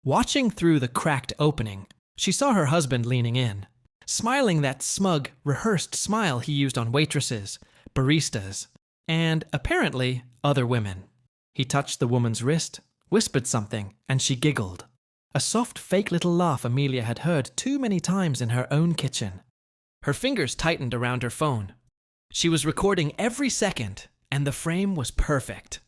Watching through the cracked opening, she saw her husband leaning in, smiling that smug, rehearsed smile he used on waitresses, baristas, and, apparently, other women. He touched the woman's wrist, whispered something, and she giggled. A soft, fake little laugh Amelia had heard too many times in her own kitchen. Her fingers tightened around her phone. She was recording every second, and the frame was perfect.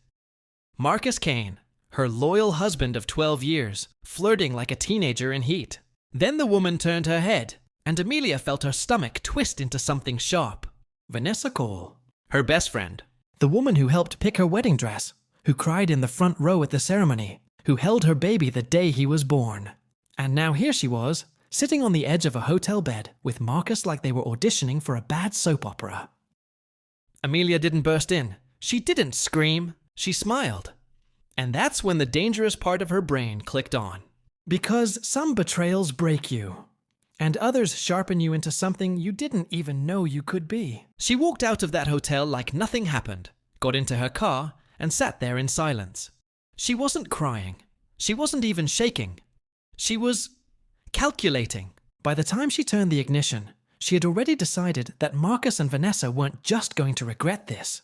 Marcus Kane, her loyal husband of 12 years, flirting like a teenager in heat. Then the woman turned her head, and Amelia felt her stomach twist into something sharp. Vanessa Cole, her best friend, the woman who helped pick her wedding dress, who cried in the front row at the ceremony, who held her baby the day he was born. And now here she was, sitting on the edge of a hotel bed with Marcus like they were auditioning for a bad soap opera. Amelia didn't burst in. She didn't scream. She smiled. And that's when the dangerous part of her brain clicked on. Because some betrayals break you, and others sharpen you into something you didn't even know you could be. She walked out of that hotel like nothing happened, got into her car, and sat there in silence. She wasn't crying. She wasn't even shaking. She was calculating. By the time she turned the ignition, she had already decided that Marcus and Vanessa weren't just going to regret this.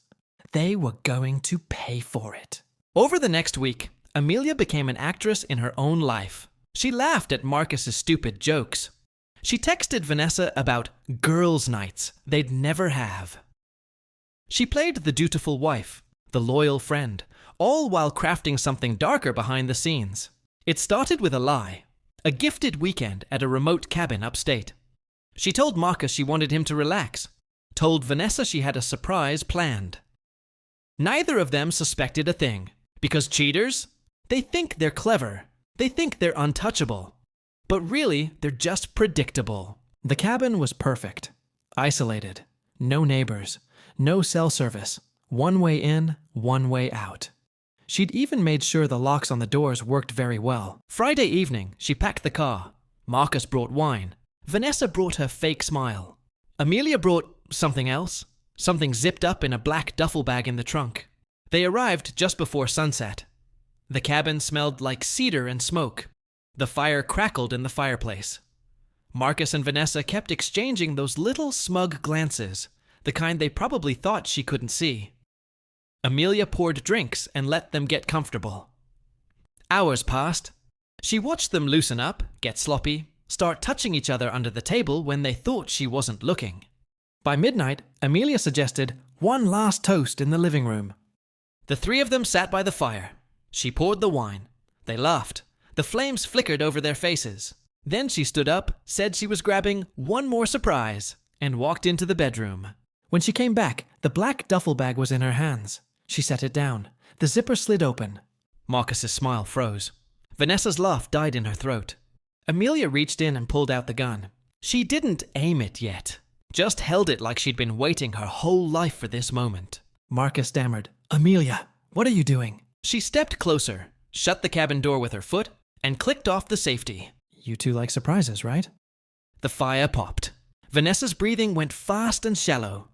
They were going to pay for it. Over the next week, Amelia became an actress in her own life. She laughed at Marcus's stupid jokes. She texted Vanessa about girls' nights they'd never have. She played the dutiful wife, the loyal friend, all while crafting something darker behind the scenes. It started with a lie, a gifted weekend at a remote cabin upstate. She told Marcus she wanted him to relax, told Vanessa she had a surprise planned. Neither of them suspected a thing, because cheaters, they think they're clever, they think they're untouchable, but really they're just predictable. The cabin was perfect, isolated, no neighbors, no cell service, one way in, one way out. She'd even made sure the locks on the doors worked very well. Friday evening, she packed the car. Marcus brought wine. Vanessa brought her fake smile. Amelia brought something else, something zipped up in a black duffel bag in the trunk. They arrived just before sunset. The cabin smelled like cedar and smoke. The fire crackled in the fireplace. Marcus and Vanessa kept exchanging those little smug glances, the kind they probably thought she couldn't see. Amelia poured drinks and let them get comfortable. Hours passed. She watched them loosen up, get sloppy, start touching each other under the table when they thought she wasn't looking. By midnight, Amelia suggested one last toast in the living room. The three of them sat by the fire. She poured the wine. They laughed. The flames flickered over their faces. Then she stood up, said she was grabbing one more surprise, and walked into the bedroom. When she came back, the black duffel bag was in her hands. She set it down. The zipper slid open. Marcus's smile froze. Vanessa's laugh died in her throat. Amelia reached in and pulled out the gun. She didn't aim it yet, just held it like she'd been waiting her whole life for this moment. Marcus stammered, "Amelia, what are you doing?" She stepped closer, shut the cabin door with her foot, and clicked off the safety. "You two like surprises, right?" The fire popped. Vanessa's breathing went fast and shallow.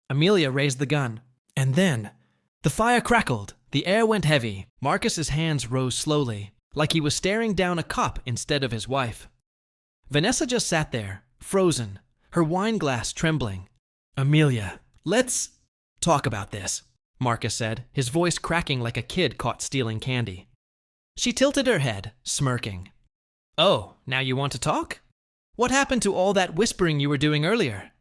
Amelia raised the gun, and then the fire crackled. The air went heavy. Marcus's hands rose slowly, like he was staring down a cop instead of his wife. Vanessa just sat there, frozen, her wine glass trembling. "Amelia, let's talk about this," Marcus said, his voice cracking like a kid caught stealing candy. She tilted her head, smirking. "Oh, now you want to talk? What happened to all that whispering you were doing earlier?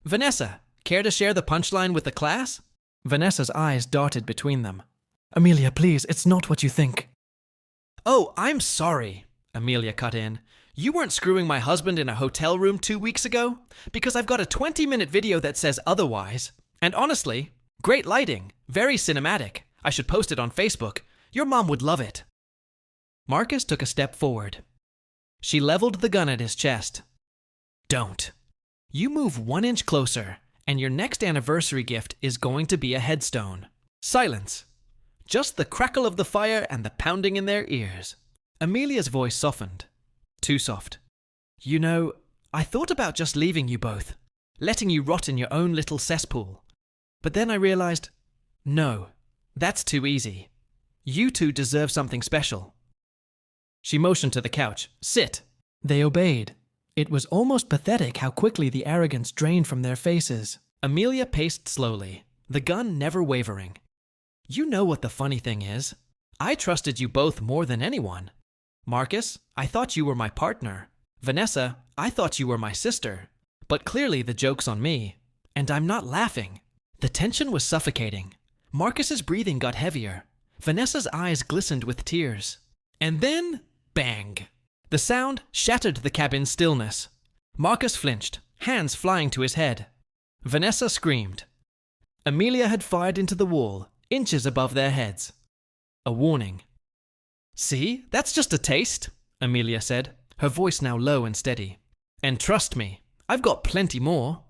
Vanessa, care to share the punchline with the class?" Vanessa's eyes darted between them. "Amelia, please, it's not what you think." "Oh, I'm sorry," Amelia cut in. "You weren't screwing my husband in a hotel room 2 weeks ago? Because I've got a 20-minute video that says otherwise. And honestly, great lighting, very cinematic. I should post it on Facebook. Your mom would love it." Marcus took a step forward. She leveled the gun at his chest. "Don't. You move 1 inch closer, and your next anniversary gift is going to be a headstone." Silence. Just the crackle of the fire and the pounding in their ears. Amelia's voice softened. Too soft. "You know, I thought about just leaving you both, letting you rot in your own little cesspool. But then I realized, no, that's too easy. You two deserve something special." She motioned to the couch. "Sit." They obeyed. It was almost pathetic how quickly the arrogance drained from their faces. Amelia paced slowly, the gun never wavering. "You know what the funny thing is? I trusted you both more than anyone. Marcus, I thought you were my partner. Vanessa, I thought you were my sister. But clearly the joke's on me. And I'm not laughing." The tension was suffocating. Marcus's breathing got heavier. Vanessa's eyes glistened with tears. And then, bang! The sound shattered the cabin's stillness. Marcus flinched, hands flying to his head. Vanessa screamed. Amelia had fired into the wall, inches above their heads. A warning. "See, that's just a taste," Amelia said, her voice now low and steady. "And trust me, I've got plenty more."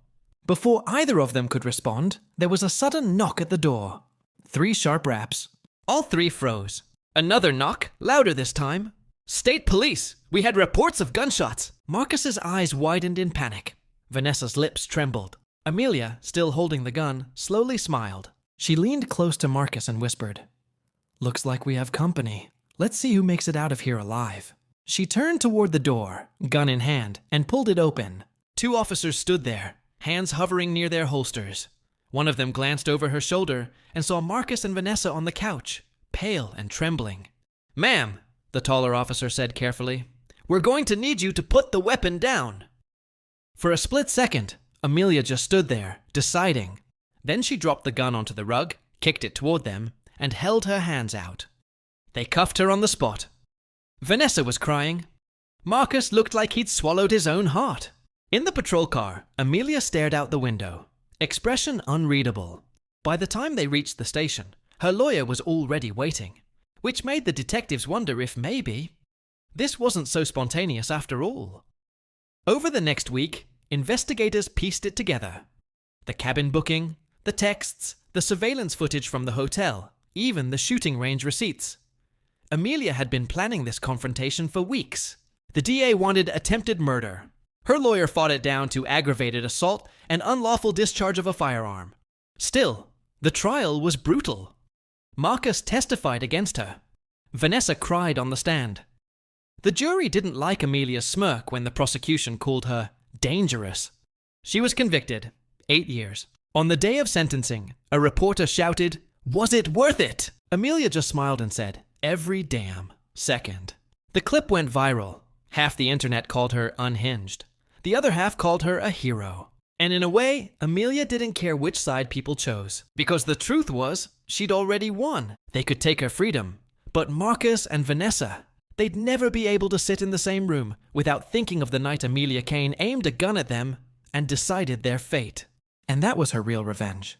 Before either of them could respond, there was a sudden knock at the door. 3 sharp raps. All 3 froze. Another knock, louder this time. "State police! We had reports of gunshots!" Marcus's eyes widened in panic. Vanessa's lips trembled. Amelia, still holding the gun, slowly smiled. She leaned close to Marcus and whispered, "Looks like we have company. Let's see who makes it out of here alive." She turned toward the door, gun in hand, and pulled it open. 2 officers stood there, hands hovering near their holsters. One of them glanced over her shoulder and saw Marcus and Vanessa on the couch, pale and trembling. "Ma'am," the taller officer said carefully, "we're going to need you to put the weapon down." For a split second, Amelia just stood there, deciding. Then she dropped the gun onto the rug, kicked it toward them, and held her hands out. They cuffed her on the spot. Vanessa was crying. Marcus looked like he'd swallowed his own heart. In the patrol car, Amelia stared out the window, expression unreadable. By the time they reached the station, her lawyer was already waiting, which made the detectives wonder if maybe this wasn't so spontaneous after all. Over the next week, investigators pieced it together. The cabin booking, the texts, the surveillance footage from the hotel, even the shooting range receipts. Amelia had been planning this confrontation for weeks. The DA wanted attempted murder. Her lawyer fought it down to aggravated assault and unlawful discharge of a firearm. Still, the trial was brutal. Marcus testified against her. Vanessa cried on the stand. The jury didn't like Amelia's smirk when the prosecution called her dangerous. She was convicted, 8 years. On the day of sentencing, a reporter shouted, "Was it worth it?" Amelia just smiled and said, "Every damn second." The clip went viral. Half the internet called her unhinged. The other half called her a hero. And in a way, Amelia didn't care which side people chose, because the truth was, she'd already won. They could take her freedom. But Marcus and Vanessa, they'd never be able to sit in the same room without thinking of the night Amelia Kane aimed a gun at them and decided their fate. And that was her real revenge.